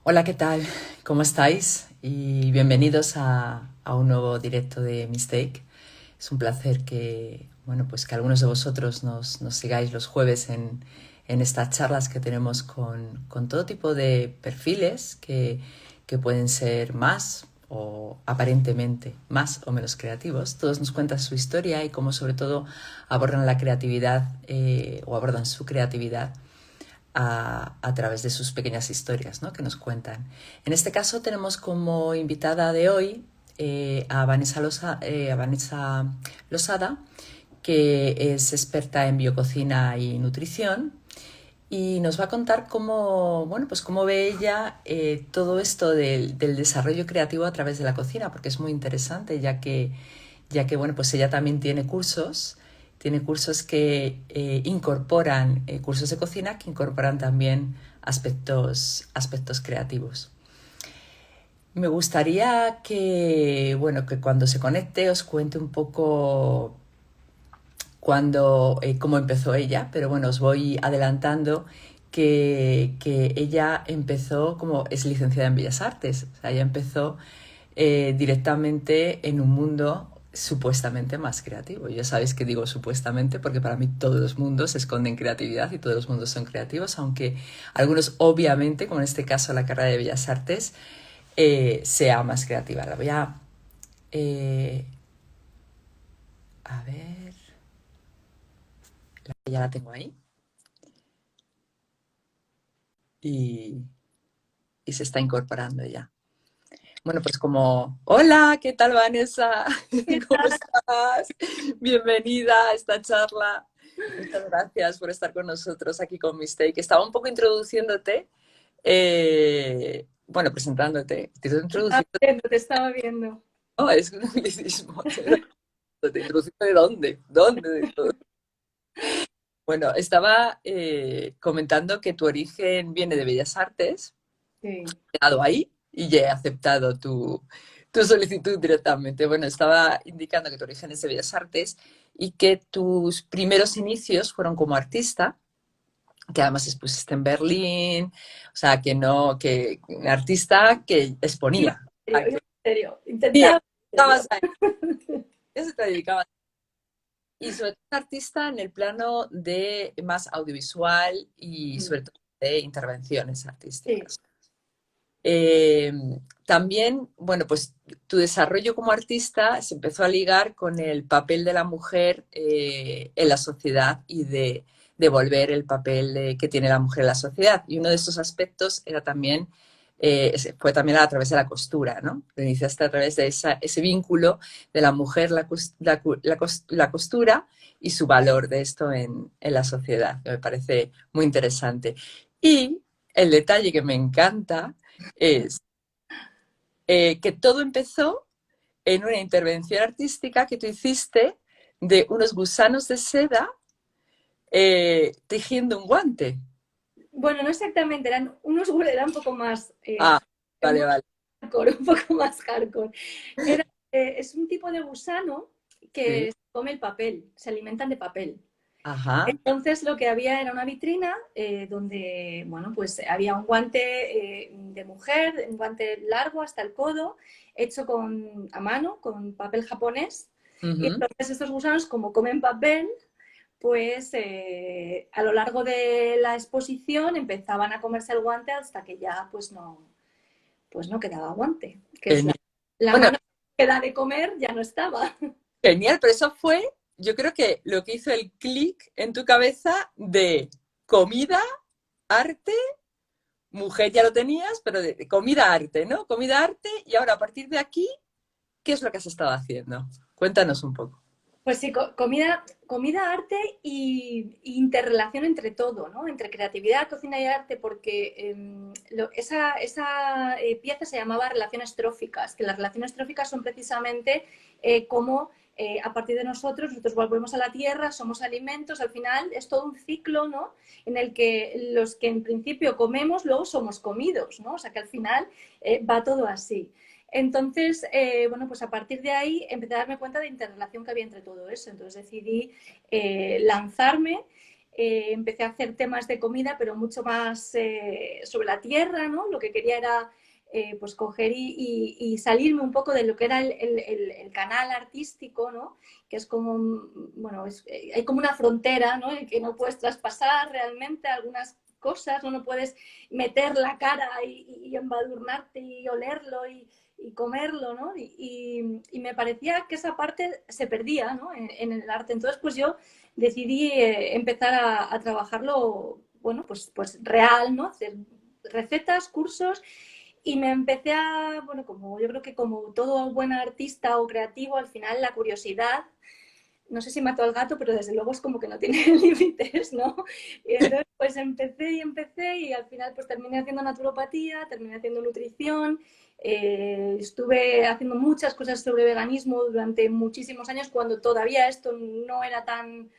Hola, ¿qué tal? ¿Cómo estáis? Y bienvenidos a un nuevo directo de Mistake. Es un placer pues que algunos de vosotros nos sigáis los jueves en estas charlas que tenemos con todo tipo de perfiles que pueden ser más o aparentemente más o menos creativos. Todos nos cuentan su historia y cómo sobre todo abordan la creatividad o abordan su creatividad a través de sus pequeñas historias, ¿no?, que nos cuentan. En este caso tenemos como invitada de hoy a Vanessa Losada, que es experta en biococina y nutrición, y nos va a contar cómo ve ella todo esto del desarrollo creativo a través de la cocina, porque es muy interesante, ya que pues ella también tiene cursos que incorporan, cursos de cocina que incorporan también aspectos creativos. Me gustaría que cuando se conecte os cuente un poco cómo empezó ella, pero bueno, os voy adelantando que ella empezó es licenciada en Bellas Artes, o sea, ella empezó directamente en un mundo supuestamente más creativo. Ya sabéis que digo supuestamente porque para mí todos los mundos esconden creatividad y todos los mundos son creativos, aunque algunos obviamente, como en este caso la carrera de Bellas Artes, sea más creativa. La voy eh, a ver, ya la tengo ahí y, y se está incorporando ya. Bueno, pues hola, ¿qué tal, Vanessa? ¿Qué ¿Cómo tal? estás? Bienvenida a esta charla. Muchas gracias por estar con nosotros aquí con Mistake. Estaba un poco introduciéndote, presentándote. Te estoy introduciendo, Te estaba viendo. no, es un anglicismo. ¿Te introduciendo de dónde? ¿Dónde de todo? Bueno, estaba comentando que tu origen viene de Bellas Artes, Sí. he dado ahí y ya he aceptado tu solicitud directamente. Bueno, estaba indicando que tu origen es de Bellas Artes y que tus primeros inicios fueron como artista, que además expusiste en Berlín, o sea, que no, que un artista que Iba exponía. en serio, iba en serio. Sí, Intentaba en serio. estabas ahí, eso te dedicabas. Y sobre todo un artista en el plano de más audiovisual y sobre todo de intervenciones Sí. artísticas. Eh, También, bueno, pues tu desarrollo como artista se empezó a ligar con el papel de la mujer en la sociedad y de devolver el papel que tiene la mujer en la sociedad. Y uno de esos aspectos era también, fue también a través de la costura, ¿no? Lo iniciaste a través de ese vínculo de la mujer, la costura y su valor de esto en la sociedad, que me parece muy interesante. Y el detalle que me encanta es que todo empezó en una intervención artística que tú hiciste de unos gusanos de seda tejiendo un guante. Bueno, no exactamente, eran un poco más Ah, vale, vale. hardcore, un poco más hardcore. Es un tipo de gusano Sí. que se come el papel, se alimentan de papel. Ajá. Entonces lo que había era una vitrina donde, bueno, pues había un guante de mujer, un guante largo hasta el codo, hecho a mano, con papel japonés. Y Ujú. entonces estos gusanos, como comen papel, pues a lo largo de la exposición empezaban a comerse el guante hasta que ya pues no quedaba guante, que es Genial. la Bueno, mano que da de comer ya no estaba. genial, pero eso fue, yo creo que lo que hizo el clic en tu cabeza de comida, arte, mujer ya lo tenías, pero de comida, arte, ¿no? Comida, arte, y ahora a partir de aquí, ¿qué es lo que has estado haciendo? Cuéntanos un poco. Pues sí, comida, arte y interrelación entre todo, ¿no? Entre creatividad, cocina y arte, porque esa pieza se llamaba relaciones tróficas, que las relaciones tróficas son precisamente cómo a partir de nosotros volvemos a la tierra, somos alimentos, al final es todo un ciclo, ¿no? En el que los que en principio comemos, luego somos comidos, ¿no? O sea que al final va todo así. Entonces, bueno, pues a partir de ahí empecé a darme cuenta de la interrelación que había entre todo eso. Entonces decidí lanzarme empecé a hacer temas de comida, pero mucho más sobre la tierra, ¿no? Lo que quería era pues coger y salirme un poco de lo que era el canal artístico, ¿no? Que es como, bueno, hay como una frontera, ¿no? En que no puedes traspasar realmente algunas cosas, no puedes meter la cara y embadurnarte y olerlo y comerlo, ¿no? Y me parecía que esa parte se perdía, ¿no? En el arte. Entonces, pues yo decidí empezar a trabajarlo, bueno, pues real, ¿no? Hacer recetas, cursos, y me empecé a, bueno, como yo creo que como todo buen artista o creativo, al final la curiosidad, no sé si mató al gato, pero desde luego es como que no tiene límites, ¿no? Y entonces pues empecé y al final pues terminé haciendo naturopatía, terminé haciendo nutrición, estuve haciendo muchas cosas sobre veganismo durante muchísimos años cuando todavía esto no era tan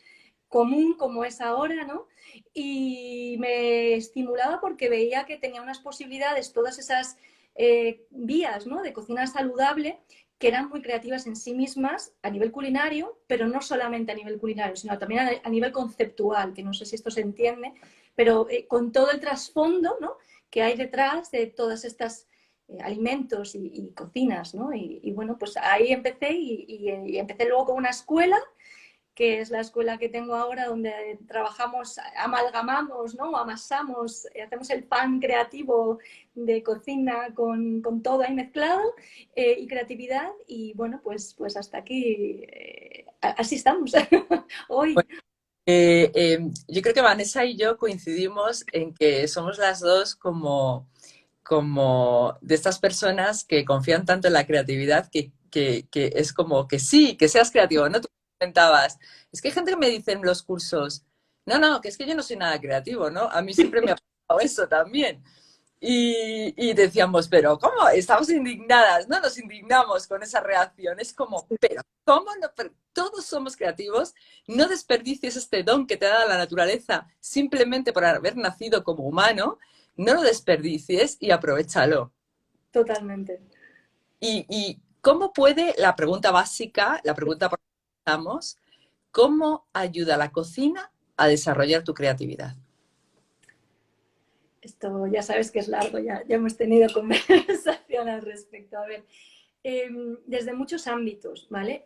común como es ahora, ¿no? Y me estimulaba porque veía que tenía unas posibilidades, todas esas vías, ¿no? De cocina saludable, que eran muy creativas en sí mismas a nivel culinario, pero no solamente a nivel culinario, sino también a nivel conceptual, que no sé si esto se entiende, pero con todo el trasfondo, ¿no? Que hay detrás de todas estas alimentos y cocinas, ¿no? Y, bueno, pues ahí empecé y empecé luego con una escuela que es la escuela que tengo ahora, donde trabajamos, amalgamamos, ¿no? Amasamos, hacemos el pan creativo de cocina con todo ahí mezclado y creatividad. Y bueno, pues hasta aquí, así estamos hoy. Bueno, yo creo que Vanessa y yo coincidimos en que somos las dos como de estas personas que confían tanto en la creatividad que es como que sí, que seas creativo, ¿no? Tú comentabas, es que hay gente que me dice en los cursos, no, no, que es que yo no soy nada creativo, ¿no? A mí siempre me ha pasado eso también. Y decíamos, pero ¿cómo? Estamos indignadas, ¿no? Nos indignamos con esa reacción. Es como, pero ¿cómo no? Pero todos somos creativos. No desperdicies este don que te da la naturaleza simplemente por haber nacido como humano. No lo desperdicies y aprovéchalo. Totalmente. Y cómo puede, la pregunta básica, la pregunta por la que estamos, ¿cómo ayuda la cocina a desarrollar tu creatividad? Esto ya sabes que es largo, ya hemos tenido conversación al respecto. A ver, desde muchos ámbitos, ¿vale?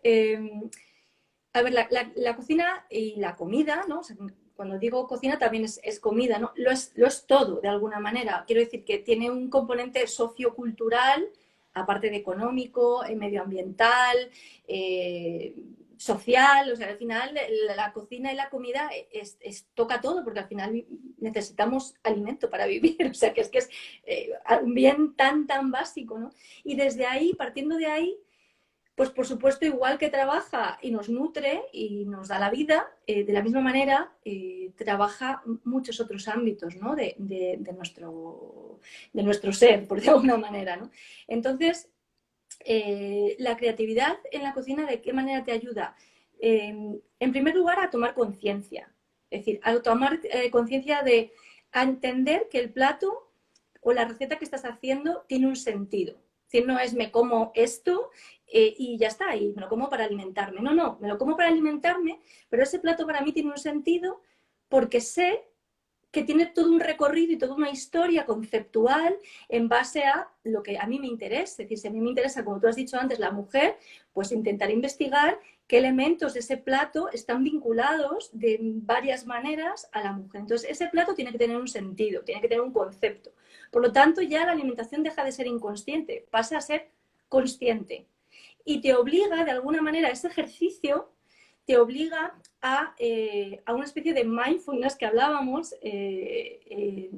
A ver, la cocina y la comida, ¿no? O sea, cuando digo cocina también es comida, ¿no? Lo es todo, de alguna manera. Quiero decir que tiene un componente sociocultural, aparte de económico, medioambiental, eh, social. O sea, al final la cocina y la comida toca todo, porque al final necesitamos alimento para vivir. O sea, que es un bien tan básico, ¿no? Y desde ahí, partiendo de ahí, pues por supuesto, igual que trabaja y nos nutre y nos da la vida, de la misma manera trabaja muchos otros ámbitos, ¿no? De nuestro ser, por de alguna manera, ¿no? Entonces, la creatividad en la cocina, ¿de qué manera te ayuda? En primer lugar, a tomar conciencia. Es decir, a tomar conciencia a entender que el plato o la receta que estás haciendo tiene un sentido. Es decir, no es me como esto y ya está, y me lo como para alimentarme. No, no, me lo como para alimentarme, pero ese plato para mí tiene un sentido porque sé que tiene todo un recorrido y toda una historia conceptual en base a lo que a mí me interesa. Es decir, si a mí me interesa, como tú has dicho antes, la mujer, pues intentar investigar qué elementos de ese plato están vinculados de varias maneras a la mujer. Entonces, ese plato tiene que tener un sentido, tiene que tener un concepto. Por lo tanto, ya la alimentación deja de ser inconsciente, pasa a ser consciente. Y te obliga, de alguna manera, ese ejercicio te obliga a una especie de mindfulness que hablábamos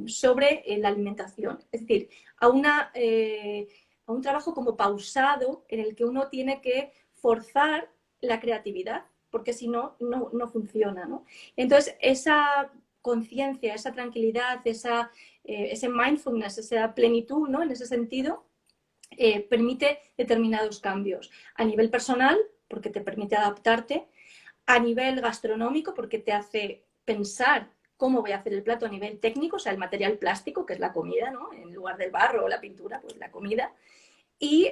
sobre la alimentación. Es decir, a un trabajo como pausado en el que uno tiene que forzar la creatividad, porque si no, no funciona, ¿no? Entonces, esa conciencia, esa tranquilidad, ese mindfulness, esa plenitud, ¿no? En ese sentido, permite determinados cambios. A nivel personal, porque te permite adaptarte, a nivel gastronómico, porque te hace pensar cómo voy a hacer el plato a nivel técnico, o sea, el material plástico, que es la comida, ¿no? En lugar del barro o la pintura, pues la comida. Y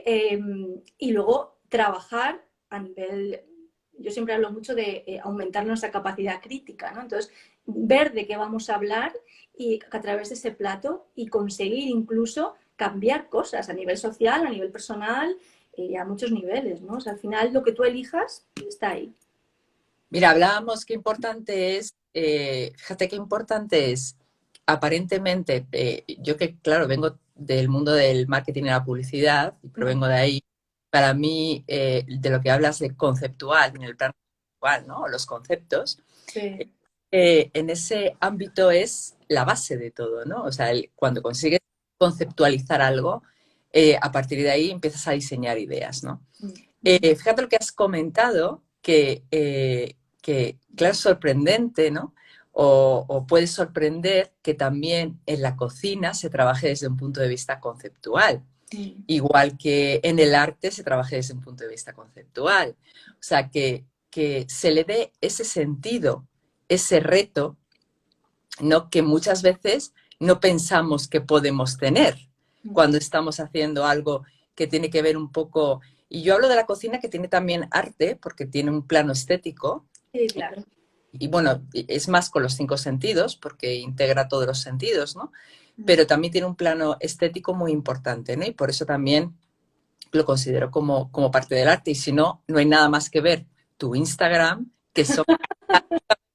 luego trabajar a nivel, yo siempre hablo mucho de aumentar nuestra capacidad crítica, ¿no? Entonces, ver de qué vamos a hablar y a través de ese plato y conseguir incluso cambiar cosas a nivel social, a nivel personal, a muchos niveles, ¿no? O sea, al final lo que tú elijas está ahí. Mira, hablábamos qué importante es, fíjate qué importante es, aparentemente, yo que, claro, vengo del mundo del marketing y la publicidad, y provengo de ahí, para mí, de lo que hablas de conceptual, en el plano conceptual, ¿no? Los conceptos, Sí. en ese ámbito es la base de todo, ¿no? O sea, cuando consigues conceptualizar algo, a partir de ahí empiezas a diseñar ideas, ¿no? Fíjate lo que has comentado, que claro, es sorprendente, ¿no? O puede sorprender que también en la cocina se trabaje desde un punto de vista conceptual, igual que en el arte se trabaje desde un punto de vista conceptual. O sea, que se le dé ese sentido, ese reto, ¿no? Que muchas veces no pensamos que podemos tener cuando estamos haciendo algo que tiene que ver un poco. Y yo hablo de la cocina, que tiene también arte, porque tiene un plano estético. Sí, claro. Y bueno, es más con los 5 sentidos, porque integra todos los sentidos, ¿no? Pero también tiene un plano estético muy importante, ¿no? Y por eso también lo considero como parte del arte. Y si no, no hay nada más que ver tu Instagram, que son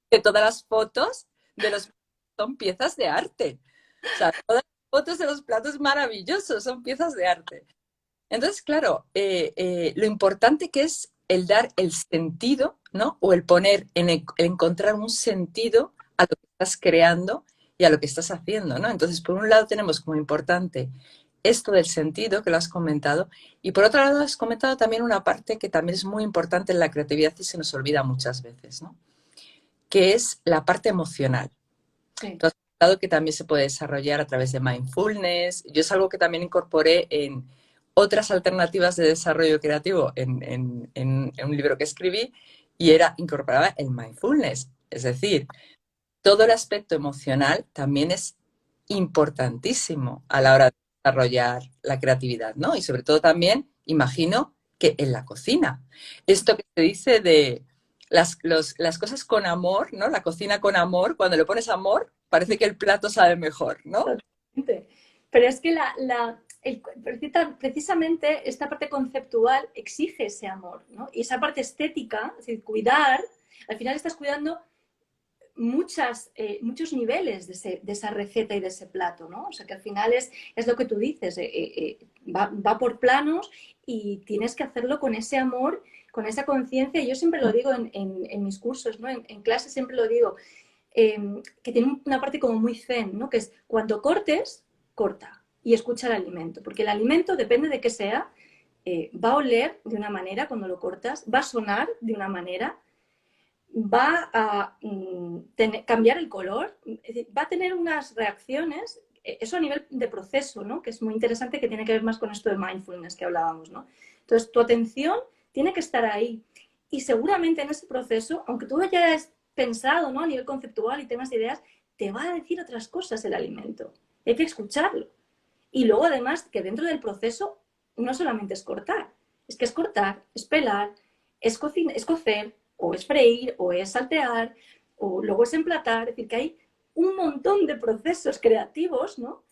que todas las fotos de los son piezas de arte. O sea, todas las fotos de los platos maravillosos son piezas de arte. Entonces, claro, lo importante que es el dar el sentido, ¿no? O el poner, el encontrar un sentido a lo que estás creando y a lo que estás haciendo, ¿no? Entonces, por un lado tenemos como importante esto del sentido que lo has comentado, y por otro lado has comentado también una parte que también es muy importante en la creatividad y se nos olvida muchas veces, ¿no? Que es la parte emocional. Sí. Tú has comentado que también se puede desarrollar a través de mindfulness. Yo es algo que también incorporé en otras alternativas de desarrollo creativo en un libro que escribí, y incorporaba el mindfulness. Es decir, todo el aspecto emocional también es importantísimo a la hora de desarrollar la creatividad, ¿no? Y sobre todo también, imagino que en la cocina. Esto que se dice de las cosas con amor, ¿no? La cocina con amor, cuando le pones amor, parece que el plato sabe mejor, ¿no? Totalmente. Pero es que precisamente esta parte conceptual exige ese amor, ¿no? Y esa parte estética, es decir, cuidar, al final estás cuidando muchos niveles de esa receta y de ese plato, ¿no? O sea, que al final es lo que tú dices, va por planos y tienes que hacerlo con ese amor, con esa conciencia. Yo siempre lo digo en mis cursos, ¿no? En clase siempre lo digo, que tiene una parte como muy zen, ¿no? Que es cuando cortes, corta y escucha el alimento, porque el alimento, depende de qué sea, va a oler de una manera cuando lo cortas, va a sonar de una manera, va a cambiar el color, es decir, va a tener unas reacciones, eso a nivel de proceso, ¿no? Que es muy interesante, que tiene que ver más con esto de mindfulness que hablábamos, ¿no? Entonces, tu atención tiene que estar ahí y seguramente en ese proceso, aunque tú ya hayas pensado, ¿no? A nivel conceptual y tengas ideas, te va a decir otras cosas el alimento. Hay que escucharlo. Y luego, además, que dentro del proceso no solamente es cortar, es que es cortar, es pelar, es cocer, o es freír, o es saltear, o luego es emplatar. Es decir, que hay un montón de procesos creativos, ¿no?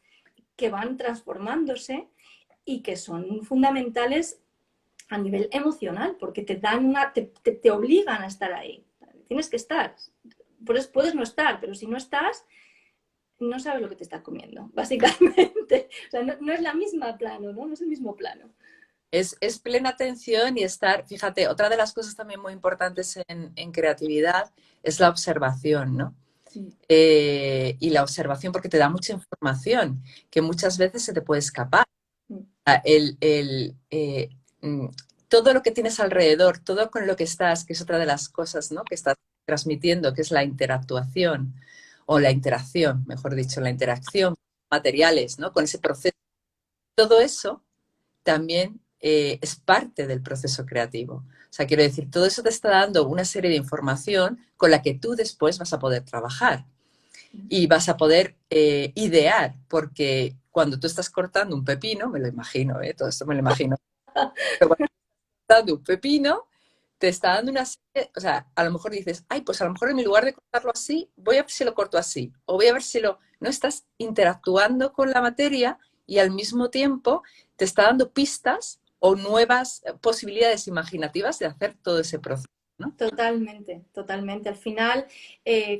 Que van transformándose y que son fundamentales a nivel emocional, porque te obligan a estar ahí. Tienes que estar. Puedes no estar, pero si no estás, no sabes lo que te estás comiendo, básicamente. O sea, no es la misma plano, ¿no? No es el mismo plano. Es plena atención y estar, fíjate, otra de las cosas también muy importantes en creatividad es la observación, ¿no? Y la observación, porque te da mucha información que muchas veces se te puede escapar. El, el, eh, mm, Todo lo que tienes alrededor, todo con lo que estás, que es otra de las cosas, ¿no? Que estás transmitiendo, que es la interactuación o la interacción, mejor dicho, la interacción con materiales, ¿no? Con ese proceso. Todo eso también es parte del proceso creativo. O sea, quiero decir, todo eso te está dando una serie de información con la que tú después vas a poder trabajar y vas a poder idear, porque cuando tú estás cortando un pepino, me lo imagino, todo esto me lo imagino, pero cuando estás cortando un pepino, te está dando una serie, o sea, a lo mejor dices, ay, pues a lo mejor en lugar de cortarlo así, voy a ver si lo corto así, o voy a ver si lo... No estás interactuando con la materia y al mismo tiempo te está dando pistas o nuevas posibilidades imaginativas de hacer todo ese proceso, ¿no? Totalmente, totalmente. Al final,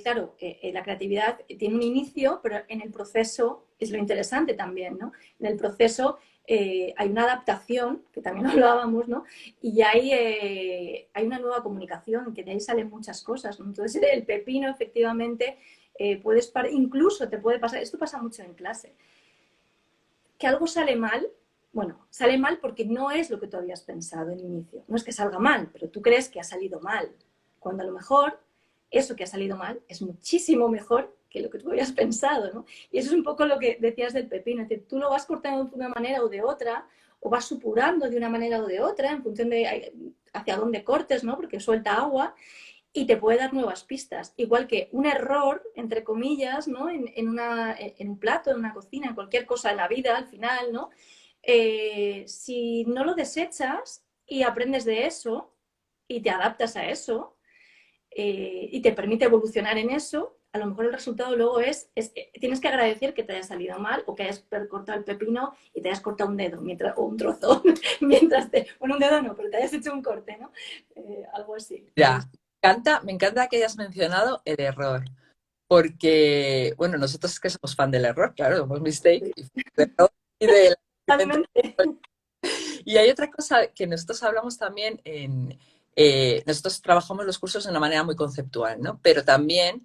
claro, la creatividad tiene un inicio, pero en el proceso es lo interesante también, ¿no? En el proceso hay una adaptación, que también hablábamos, ¿no? Y hay una nueva comunicación, que de ahí salen muchas cosas, ¿no? Entonces, el pepino, efectivamente, incluso te puede pasar, esto pasa mucho en clase, que algo sale mal. Bueno, sale mal porque no es lo que tú habías pensado en inicio. No es que salga mal, pero tú crees que ha salido mal. Cuando a lo mejor eso que ha salido mal es muchísimo mejor que lo que tú habías pensado, ¿no? Y eso es un poco lo que decías del pepino. Es decir, tú lo vas cortando de una manera o de otra, o vas supurando de una manera o de otra, en función de hacia dónde cortes, ¿no? Porque suelta agua y te puede dar nuevas pistas. Igual que un error, entre comillas, ¿no? En un plato, en una cocina, en cualquier cosa de la vida, al final, ¿no? Si no lo desechas y aprendes de eso y te adaptas a eso y te permite evolucionar en eso, a lo mejor el resultado luego tienes que agradecer que te haya salido mal o que hayas cortado el pepino y te hayas cortado un dedo o un trozo bueno, un dedo no, pero te hayas hecho un corte, ¿no? Algo así. Ya, me encanta que hayas mencionado el error, porque, bueno, nosotros es que somos fan del error, claro, somos mistake Sí. y del Totalmente. y hay otra cosa que nosotros hablamos también nosotros trabajamos los cursos de una manera muy conceptual, ¿no? Pero también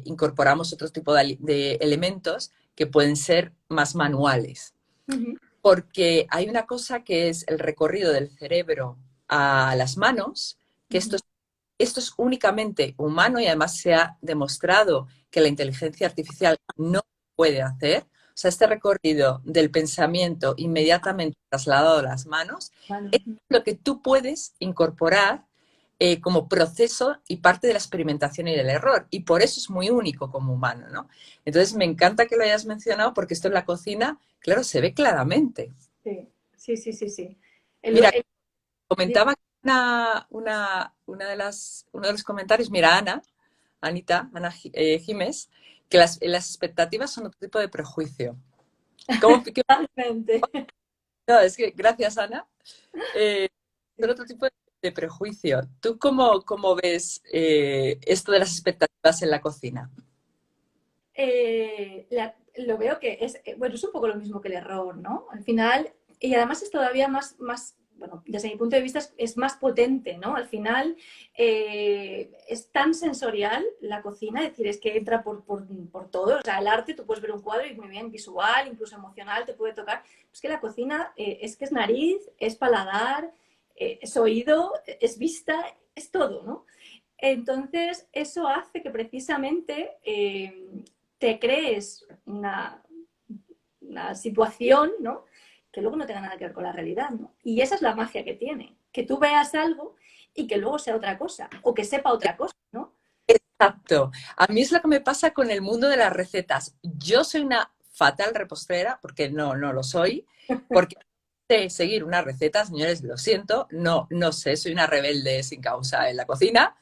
incorporamos otro tipo de elementos que pueden ser más manuales, Uh-huh. porque hay una cosa que es el recorrido del cerebro a las manos, que Uh-huh. esto es únicamente humano y además se ha demostrado que la inteligencia artificial no puede hacer. O sea, este recorrido del pensamiento inmediatamente trasladado a las manos Bueno. es lo que tú puedes incorporar como proceso y parte de la experimentación y del error. Y por eso es muy único como humano, ¿no? Entonces, me encanta que lo hayas mencionado porque esto en la cocina, claro, se ve claramente. Sí, sí, sí, sí, sí. El- Mira, el- comentaba que uno de los comentarios, mira, Ana Gimes, que las expectativas son otro tipo de prejuicio. Totalmente. No, es que, gracias, Ana. Son otro tipo de prejuicio. ¿Tú cómo ves esto de las expectativas en la cocina? Lo veo que bueno, es un poco lo mismo que el error, ¿no? Al final, y además es todavía bueno, desde mi punto de vista es más potente, ¿no? Al final es tan sensorial la cocina, es decir, es que entra por todo, o sea, el arte, tú puedes ver un cuadro y muy bien, visual, incluso emocional, te puede tocar. Es que la cocina es que es nariz, es paladar, es oído, es vista, es todo, ¿no? Entonces, eso hace que precisamente te crees una situación, ¿no? Que luego no tenga nada que ver con la realidad, ¿no? Y esa es la magia que tiene, que tú veas algo y que luego sea otra cosa, o que sepa otra cosa, ¿no? Exacto. A mí es lo que me pasa con el mundo de las recetas. Yo soy una fatal repostrera, porque no lo soy, porque no sé seguir una receta, señores, lo siento, no sé, soy una rebelde sin causa en la cocina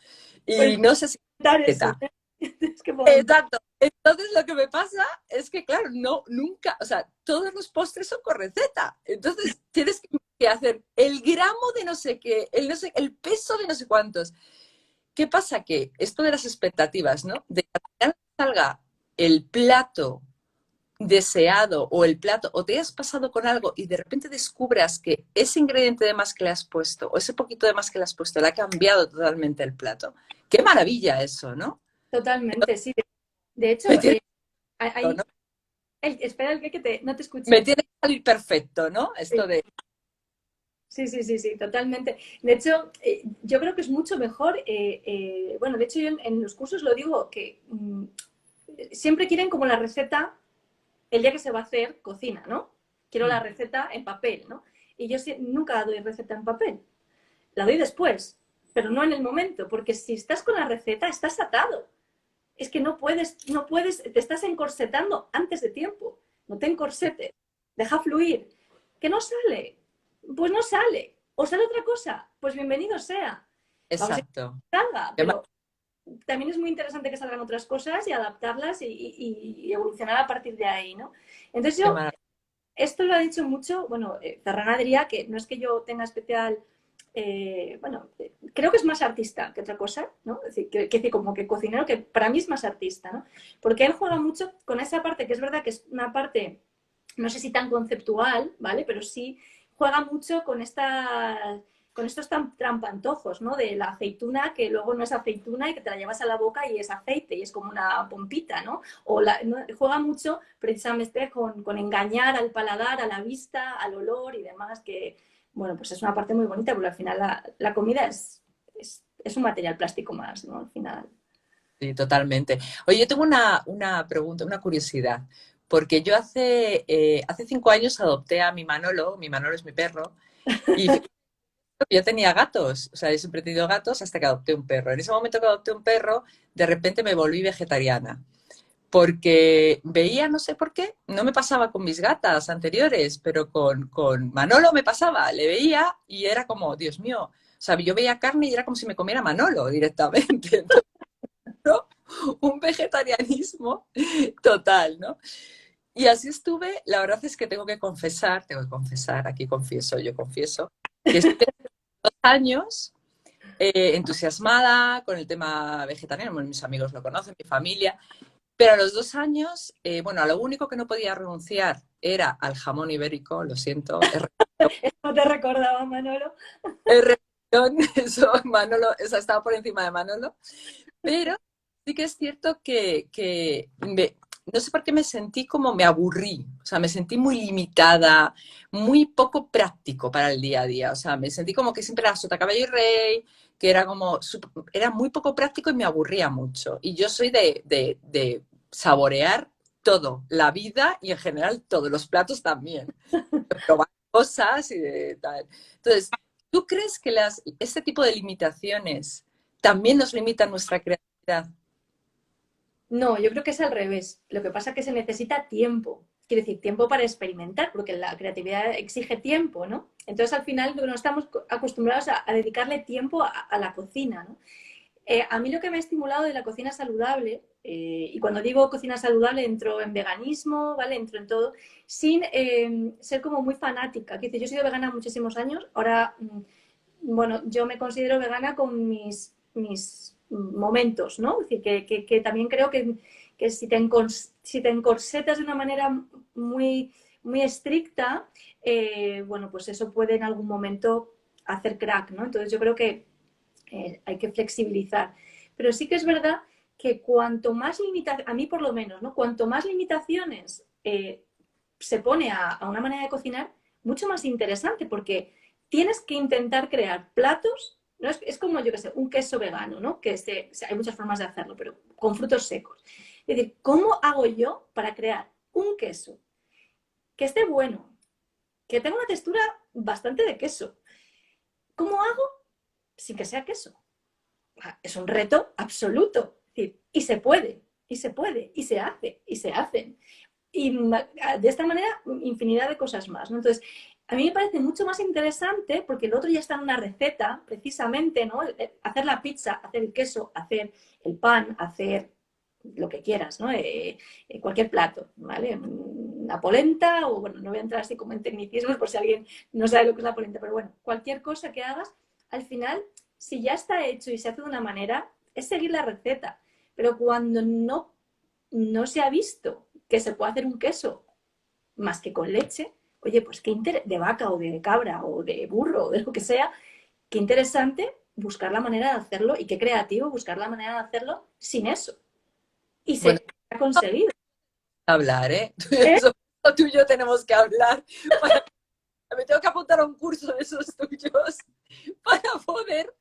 Pues y no sé si comentar eso, receta. ¿eh? Tienes que comentar. Exacto. Entonces lo que me pasa es que, claro, nunca, o sea, todos los postres son con receta. Entonces tienes que hacer el gramo de no sé qué, no sé, el peso de no sé cuántos. ¿Qué pasa? Que esto de las expectativas, ¿no? De que al final salga el plato deseado o el plato, o te hayas pasado con algo y de repente descubras que ese ingrediente de más que le has puesto o ese poquito de más que le has puesto le ha cambiado totalmente el plato. Qué maravilla eso, ¿no? Totalmente, sí. De Me hecho, tiene, ¿no? espera no te Me escuché. tiene que salir perfecto, ¿no? Esto de... Sí, sí, sí, sí, totalmente. De hecho, yo creo que es mucho mejor, bueno, de hecho yo en los cursos lo digo, que siempre quieren como la receta el día que se va a hacer cocina, ¿no? Quiero la receta en papel, ¿no? Y yo nunca doy receta en papel, la doy después, pero no en el momento, porque si estás con la receta, estás atado. Es que no puedes, te estás encorsetando antes de tiempo. No te encorsetes, deja fluir. ¿Que no sale? Pues no sale. ¿O sale otra cosa? Pues bienvenido sea. Vamos a exacto. salga, pero también es muy interesante que salgan otras cosas y adaptarlas y evolucionar a partir de ahí, ¿no? Entonces Qué yo, maravilla. esto lo ha dicho mucho, bueno, Ferran Adrià, que no es que yo tenga especial, bueno, creo que es más artista que otra cosa, ¿no? Es decir, que como que cocinero, que para mí es más artista, ¿no? Porque él juega mucho con esa parte, que es verdad que es una parte, no sé si tan conceptual, ¿vale? Pero sí juega mucho con estos trampantojos, ¿no? De la aceituna que luego no es aceituna y que te la llevas a la boca y es aceite y es como una pompita, ¿no? ¿no? Juega mucho precisamente con engañar al paladar, a la vista, al olor y demás, que, bueno, pues es una parte muy bonita, porque al final la comida es un material plástico más, ¿no? Al final. Sí, totalmente. Oye, yo tengo una pregunta, una curiosidad, porque yo hace 5 años adopté a mi Manolo es mi perro, y fíjate que yo tenía gatos, o sea, yo siempre he tenido gatos hasta que adopté un perro. En ese momento que adopté un perro, de repente me volví vegetariana, porque veía, no sé por qué, no me pasaba con mis gatas anteriores, pero con Manolo me pasaba, le veía y era como, Dios mío, o sea, yo veía carne y era como si me comiera Manolo directamente. ¿No? Un vegetarianismo total, ¿no? Y así estuve, la verdad es que tengo que confesar, aquí confieso, yo confieso, que estuve 2 años entusiasmada con el tema vegetariano, bueno, mis amigos lo conocen, mi familia, pero a los 2 años, bueno, a lo único que no podía renunciar era al jamón ibérico, lo siento, ¿No te recordaba, Manolo? es religión, eso, Manolo, eso estaba por encima de Manolo, pero sí que es cierto no sé por qué me sentí como me aburrí, o sea, me sentí muy limitada, muy poco práctico para el día a día, o sea, me sentí como que siempre era sota, caballo y rey, que era como, era muy poco práctico y me aburría mucho. Y yo soy de saborear todo, la vida y en general todos los platos también, de probar cosas y de tal. Entonces, ¿tú crees que este tipo de limitaciones también nos limitan nuestra creatividad? No, yo creo que es al revés. Lo que pasa es que se necesita tiempo. Quiere decir, tiempo para experimentar, porque la creatividad exige tiempo, ¿no? Entonces, al final, no estamos acostumbrados a dedicarle tiempo a la cocina, ¿no? A mí lo que me ha estimulado de la cocina saludable, y cuando digo cocina saludable entro en veganismo, ¿vale? Entro en todo, sin ser como muy fanática. Quiero decir, yo he sido vegana muchísimos años, ahora, bueno, yo me considero vegana con mis momentos, ¿no? Es decir, que también creo que si te encorsetas de una manera muy, muy estricta, bueno, pues eso puede en algún momento hacer crack, ¿no? Entonces yo creo que hay que flexibilizar. Pero sí que es verdad que cuanto más limitaciones, a mí por lo menos, ¿no? Cuanto más limitaciones se pone a una manera de cocinar, mucho más interesante, porque tienes que intentar crear platos, ¿no? Es como, yo que sé, un queso vegano, ¿no? Hay muchas formas de hacerlo, pero con frutos secos. Es decir, ¿cómo hago yo para crear un queso que esté bueno, que tenga una textura bastante de queso? ¿Cómo hago sin que sea queso? Es un reto absoluto. Y se puede, y se puede, y se hace, y se hacen. Y de esta manera, infinidad de cosas más, ¿no? Entonces, a mí me parece mucho más interesante porque el otro ya está en una receta, precisamente, ¿no? Hacer la pizza, hacer el queso, hacer el pan, hacer lo que quieras, ¿no? Cualquier plato, ¿vale? Una polenta, o bueno, no voy a entrar así como en tecnicismos por si alguien no sabe lo que es la polenta, pero bueno, cualquier cosa que hagas, al final, si ya está hecho y se hace de una manera, es seguir la receta. Pero cuando no se ha visto que se puede hacer un queso más que con leche, oye, pues de vaca o de cabra o de burro o de lo que sea, qué interesante buscar la manera de hacerlo y qué creativo buscar la manera de hacerlo sin eso. Y Bueno, se ha conseguido. hablar, ¿eh? ¿Eh? Tú y yo tenemos que hablar. Me tengo que apuntar a un curso de esos tuyos para poder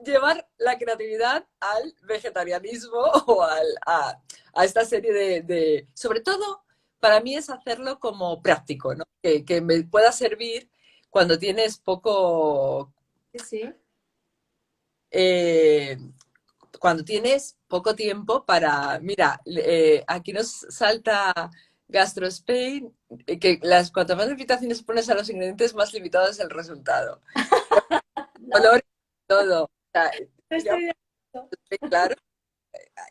llevar la creatividad al vegetarianismo o a esta serie Sobre todo, para mí es hacerlo como práctico, ¿no? Que me pueda servir cuando tienes Sí, sí. eh, cuando tienes poco tiempo para, mira, aquí nos salta GastroSpain, que cuantas más limitaciones pones a los ingredientes, más limitado es el resultado. No, Color, todo. O sea, no ya, estoy de acuerdo. claro,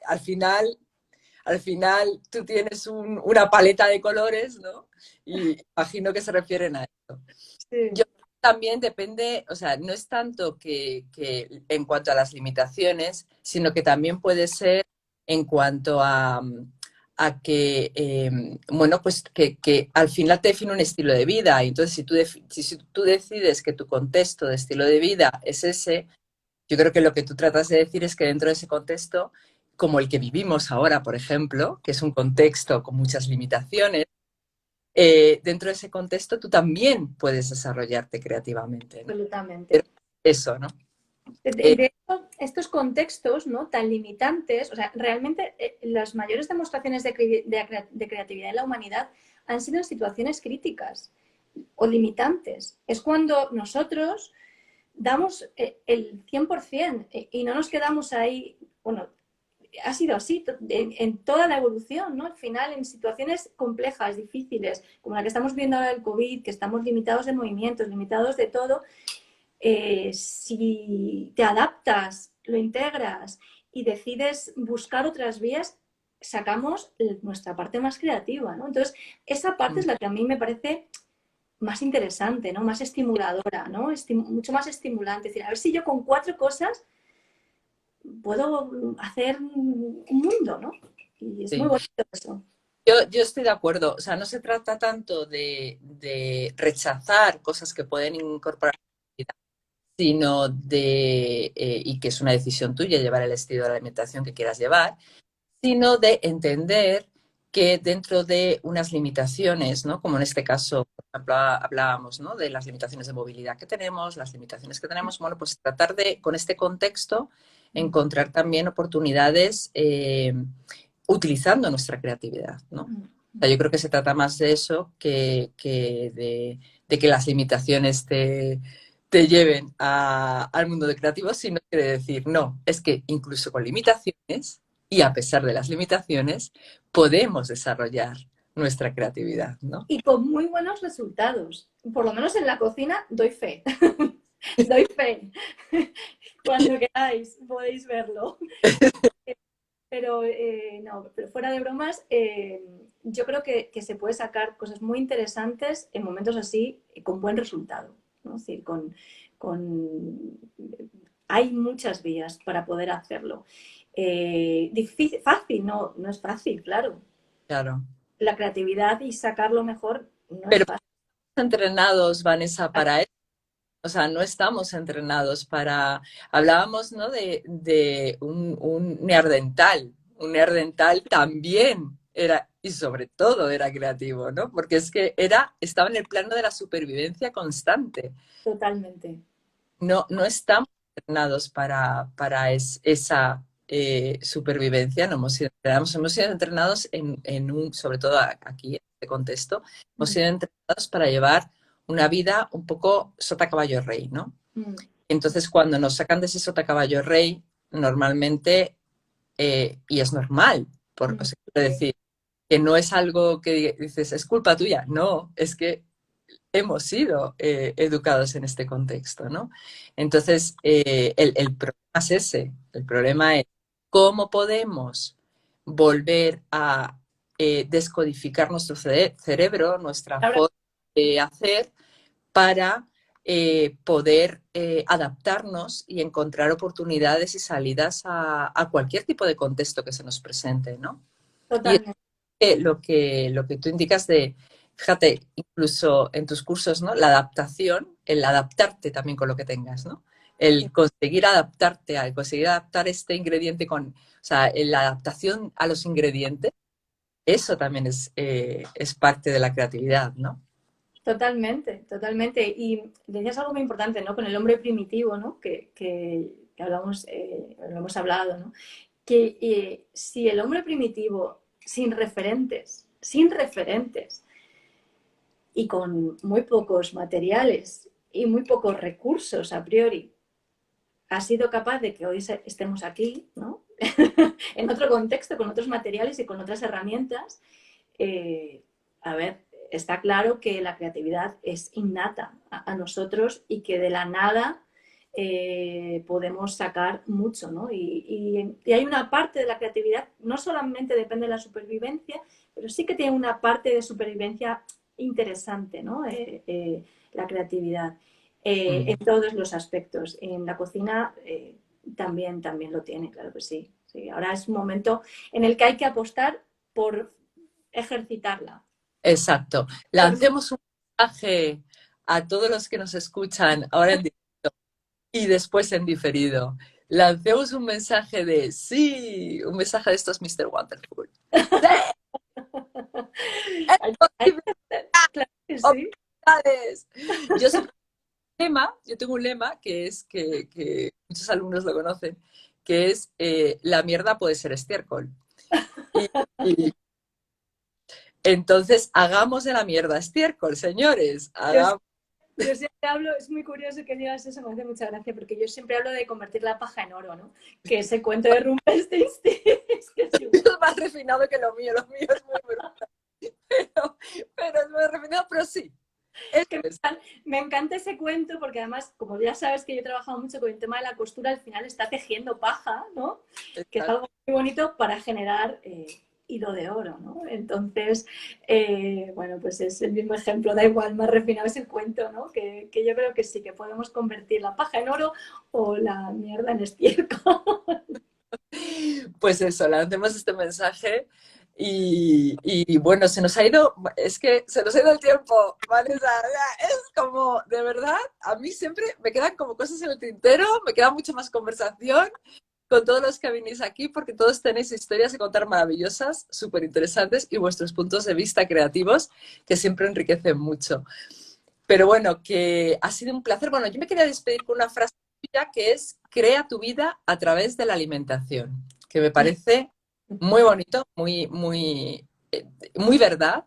al final, al final tú tienes una paleta de colores, ¿no? Y imagino que se refieren a eso. Yo Sí, también depende, o sea, no es tanto que en cuanto a las limitaciones, sino que también puede ser en cuanto a que, bueno, pues que al final te define un estilo de vida. Y entonces, si tú decides que tu contexto de estilo de vida es ese, yo creo que lo que tú tratas de decir es que dentro de ese contexto, como el que vivimos ahora, por ejemplo, que es un contexto con muchas limitaciones, dentro de ese contexto tú también puedes desarrollarte creativamente, ¿no? Pero absolutamente. eso, ¿no? De, Eh, de hecho, estos contextos, ¿no?, tan limitantes, o sea, realmente las mayores demostraciones de creatividad en la humanidad han sido en situaciones críticas o limitantes. Es cuando nosotros damos el 100% y no nos quedamos ahí, bueno, ha sido así en toda la evolución, ¿no? Al final, en situaciones complejas, difíciles, como la que estamos viendo ahora del COVID, que estamos limitados de movimientos, limitados de todo, si te adaptas, lo integras y decides buscar otras vías, sacamos nuestra parte más creativa, ¿no? Entonces, esa parte es la que a mí me parece más interesante, ¿no? Más estimuladora, ¿no? Mucho más estimulante. Es decir, a ver si yo con 4 cosas puedo hacer un mundo, ¿no? Y es muy sí. bonito eso. Yo estoy de acuerdo. O sea, no se trata tanto de rechazar cosas que pueden incorporar, sino y que es una decisión tuya llevar el estilo de alimentación que quieras llevar, sino de entender que dentro de unas limitaciones, ¿no? Como en este caso, por ejemplo, hablábamos, ¿no?, de las limitaciones de movilidad que tenemos, las limitaciones que tenemos, bueno, pues tratar de, con este contexto, encontrar también oportunidades utilizando nuestra creatividad, ¿no? O sea, yo creo que se trata más de eso que de que las limitaciones te lleven al mundo de creativos, sino que de decir, no, es que incluso con limitaciones y a pesar de las limitaciones, podemos desarrollar nuestra creatividad, ¿no? Y con muy buenos resultados. Por lo menos en la cocina doy fe. Doy fe. Cuando queráis podéis verlo. Pero no, pero fuera de bromas, yo creo que se puede sacar cosas muy interesantes en momentos así con buen resultado, ¿no? Es decir, hay muchas vías para poder hacerlo. Difícil, fácil, no, no es fácil, claro. Claro. La creatividad y sacarlo mejor no es Pero fácil. entrenados, Vanessa, para eso. O sea, no estamos entrenados para... Hablábamos, ¿no?, de un neandertal. Un neandertal también era, y sobre todo era creativo, ¿no? Porque es que estaba en el plano de la supervivencia constante. Totalmente. No estamos entrenados para esa supervivencia, no hemos sido entrenados, hemos sido entrenados sobre todo aquí, en este contexto, hemos Mm, sido entrenados para llevar una vida un poco sota caballo rey, ¿no? mm, Entonces, cuando nos sacan de ese sota caballo rey, normalmente, y es normal, o mm. sea, quiero decir, que no es algo que dices, es culpa tuya, no, es que hemos sido educados en este contexto, ¿no? Entonces, el problema es ese, el problema es cómo podemos volver a descodificar nuestro cerebro, nuestra Ahora, forma de hacer para poder adaptarnos y encontrar oportunidades y salidas a cualquier tipo de contexto que se nos presente, ¿no? Y totalmente. lo que tú indicas fíjate, incluso en tus cursos, ¿no? La adaptación, el adaptarte también con lo que tengas, ¿no? El conseguir adaptarte, el conseguir adaptar este ingrediente o sea, la adaptación a los ingredientes, eso también es parte de la creatividad, ¿no? Totalmente, totalmente. Y decías algo muy importante, ¿no? Con el hombre primitivo, ¿no? Que hablamos, lo hemos hablado, ¿no? Que si el hombre primitivo, sin referentes y con muy pocos materiales y muy pocos recursos a priori, ha sido capaz de que hoy estemos aquí, ¿no? En otro contexto, con otros materiales y con otras herramientas, a ver, está claro que la creatividad es innata a nosotros y que de la nada podemos sacar mucho, ¿no? Y hay una parte de la creatividad, no solamente depende de la supervivencia, pero sí que tiene una parte de supervivencia interesante, ¿no? La creatividad. En todos los aspectos. En la cocina también lo tiene, claro que sí. Sí. Ahora es un momento en el que hay que apostar por ejercitarla. Exacto. Por... Lancemos un mensaje a todos los que nos escuchan ahora en directo y después en diferido. Lancemos un mensaje de sí, un mensaje de estos Mr. Wonderful. ¡Sí! ¡Es posible! Claro que sí. ¡Oportunidades! Yo siempre yo tengo un lema que es que muchos alumnos lo conocen, que es la mierda puede ser estiércol. Y, y entonces hagamos de la mierda estiércol, señores. Yo, Hagamos. yo siempre hablo, es muy curioso que digas eso, me hace mucha gracia, porque yo siempre hablo de convertir la paja en oro, ¿no? Que ese cuento de Rumpelstiltskin es que es igual. Es más refinado que lo mío es muy brutal. Pero es muy refinado, pero sí. Que Es, me encanta ese cuento porque además, como ya sabes que yo he trabajado mucho con el tema de la costura, al final está tejiendo paja, ¿no? Que es algo muy bonito para generar hilo de oro, ¿no? Entonces, bueno, pues es el mismo ejemplo, da igual, más refinado es el cuento, ¿no? Que yo creo que sí, que podemos convertir la paja en oro o la mierda en estiércol. pues eso, lancemos este mensaje y bueno, se nos ha ido, es que se nos ha ido el tiempo, Vanessa, es como, de verdad, a mí siempre me quedan como cosas en el tintero, me queda mucha más conversación con todos los que venís aquí, porque todos tenéis historias que contar maravillosas, súper interesantes y vuestros puntos de vista creativos que siempre enriquecen mucho. Pero bueno, que ha sido un placer. Bueno, yo me quería despedir con una frase tuya que es, crea tu vida a través de la alimentación, que me parece muy bonito, muy verdad,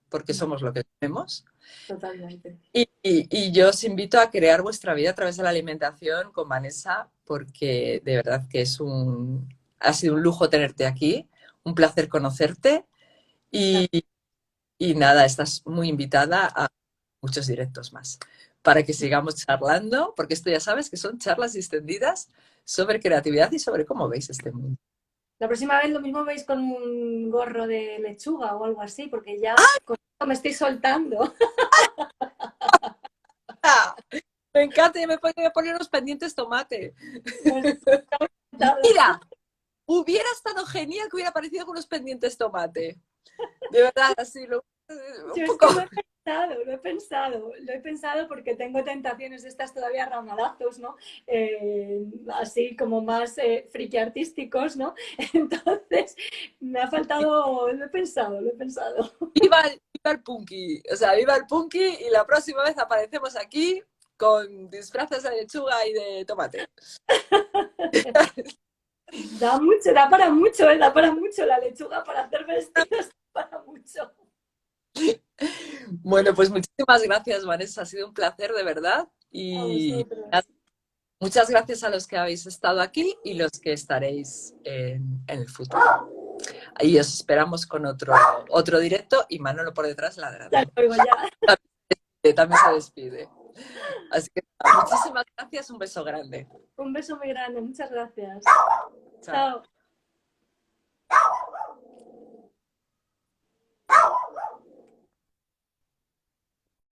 porque somos lo que comemos. Totalmente. Y yo os invito a crear vuestra vida a través de la alimentación con Vanessa, porque de verdad que ha sido un lujo tenerte aquí, un placer conocerte y, y nada, estás muy invitada a muchos directos más para que sigamos charlando, porque esto ya sabes que son charlas distendidas sobre creatividad y sobre cómo veis este mundo. La próxima vez lo mismo veis con un gorro de lechuga o algo así, porque ya con esto me estoy soltando. ¡Ah! Me encanta, y me voy a poner los pendientes tomate. Pues, Mira, hubiera estado genial que hubiera aparecido con los pendientes tomate. De verdad, así, yo un es poco. que lo he pensado porque tengo tentaciones de estas todavía ramalazos, ¿no? Así como más friki artísticos, ¿no? Entonces, me ha faltado, lo he pensado. Viva el punky, o sea, viva el punky y la próxima vez aparecemos aquí con disfraces de lechuga y de tomate. Da para mucho la lechuga para hacer vestidos, da para mucho. Bueno, pues muchísimas gracias, Vanessa. Ha sido un placer de verdad. A Y vosotros. muchas gracias a los que habéis estado aquí y los que estaréis en el futuro. Ahí os esperamos con otro directo y Manolo por detrás Ya ladrando. lo oigo ya. También se despide. Así que muchísimas gracias, un beso grande. Un beso muy grande, muchas gracias. Chao. Chao.